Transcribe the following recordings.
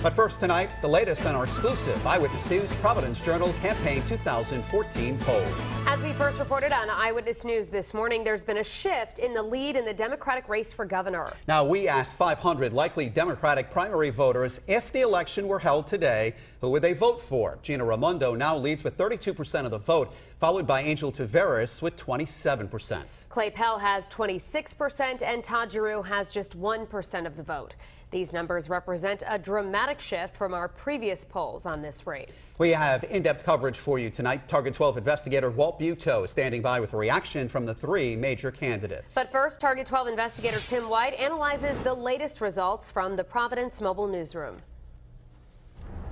But first tonight, the latest on our exclusive Eyewitness News Providence Journal Campaign 2014 poll. As we first reported on Eyewitness News this morning, there's been a shift in the lead in the Democratic race for governor. Now, we asked 500 likely Democratic primary voters if the election were held today, who would they vote for? Gina Raimondo now leads with 32% of the vote, followed by Angel Taveras with 27%. Clay Pell has 26% and Todd Giroux has just 1% of the vote. These numbers represent a dramatic shift from our previous polls on this race. We have in-depth coverage for you tonight. Target 12 investigator Walt Buteau is standing by with a reaction from the three major candidates. But first, Target 12 investigator Tim White analyzes the latest results from the Providence Mobile Newsroom.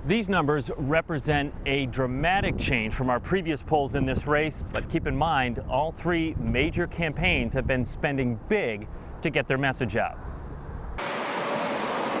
These numbers represent a dramatic change from our previous polls in this race, but keep in mind, all three major campaigns have been spending big to get their message out.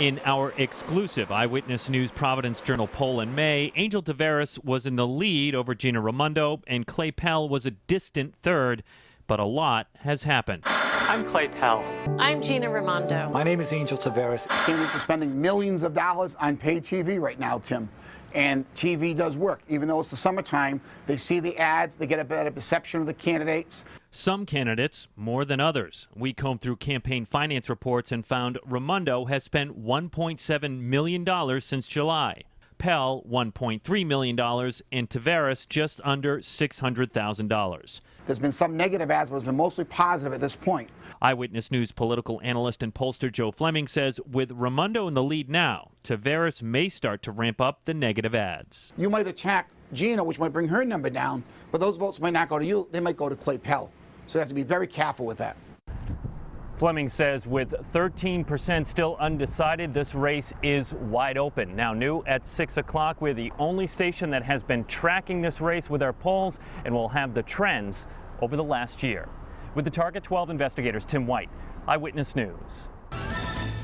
In our exclusive Eyewitness News Providence Journal poll in May, Angel Taveras was in the lead over Gina Raimondo, and Clay Pell was a distant third, but a lot has happened. I'm Clay Pell. I'm Gina Raimondo. My name is Angel Taveras. Candidates are spending millions of dollars on paid TV right now, Tim. And TV does work. Even though it's the summertime, they see the ads, they get a better perception of the candidates. Some candidates more than others. We combed through campaign finance reports and found Raimondo has spent $1.7 million since July. Pell, $1.3 million, and Taveras just under $600,000. There's been some negative ads, but it's been mostly positive at this point. Eyewitness News political analyst and pollster Joe Fleming says with Raimondo in the lead now, Taveras may start to ramp up the negative ads. You might attack Gina, which might bring her number down, but those votes might not go to you. They might go to Clay Pell. So you have to be very careful with that. Fleming says with 13% still undecided, this race is wide open. Now new at 6 o'clock, we're the only station that has been tracking this race with our polls, and we'll have the trends over the last year. With the Target 12 investigators, Tim White, Eyewitness News.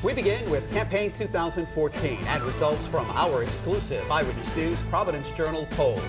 We begin with Campaign 2014 and results from our exclusive Eyewitness News Providence Journal poll.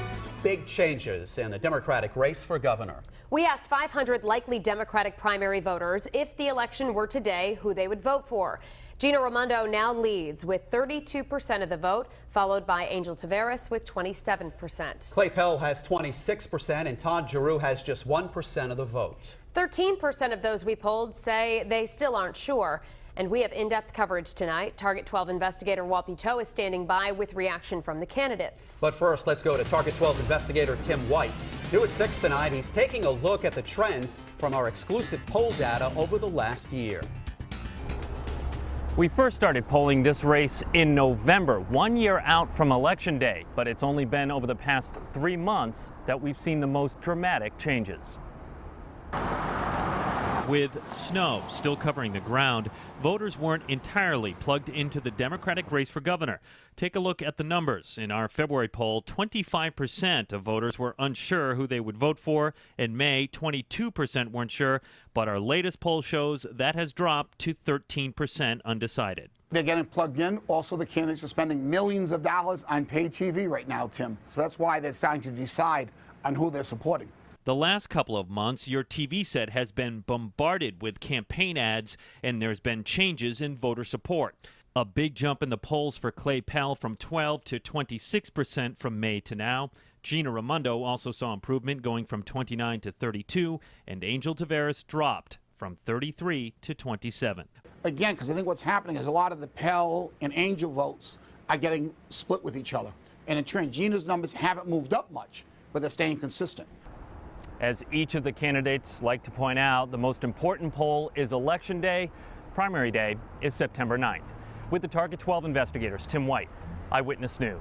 Big changes in the Democratic race for governor. We asked 500 likely Democratic primary voters if the election were today, who they would vote for. Gina Raimondo now leads with 32% of the vote, followed by Angel Taveras with 27%. Clay Pell has 26% and Todd Giroux has just 1% of the vote. 13% of those we polled say they still aren't sure. And we have in-depth coverage tonight. Target 12 investigator Walt Buteau is standing by with reaction from the candidates. But first, let's go to Target 12 investigator Tim White. New at 6 tonight, he's taking a look at the trends from our exclusive poll data over the last year. We first started polling this race in November, 1 year out from Election Day, but it's only been over the past 3 months that we've seen the most dramatic changes. With snow still covering the ground, voters weren't entirely plugged into the Democratic race for governor. Take a look at the numbers. In our February poll, 25% of voters were unsure who they would vote for. In May, 22% weren't sure, but our latest poll shows that has dropped to 13% undecided. They're getting plugged in. Also, the candidates are spending millions of dollars on paid TV right now, Tim. So that's why they're starting to decide on who they're supporting. The last couple of months, your TV set has been bombarded with campaign ads, and there's been changes in voter support. A big jump in the polls for Clay Pell from 12 to 26% from May to now. Gina Raimondo also saw improvement going from 29 to 32, and Angel Taveras dropped from 33 to 27. Again, because I think what's happening is a lot of the Pell and Angel votes are getting split with each other. And in turn, Gina's numbers haven't moved up much, but they're staying consistent. As each of the candidates like to point out, the most important poll is Election Day. Primary day is September 9th. With the Target 12 investigators, Tim White, Eyewitness News.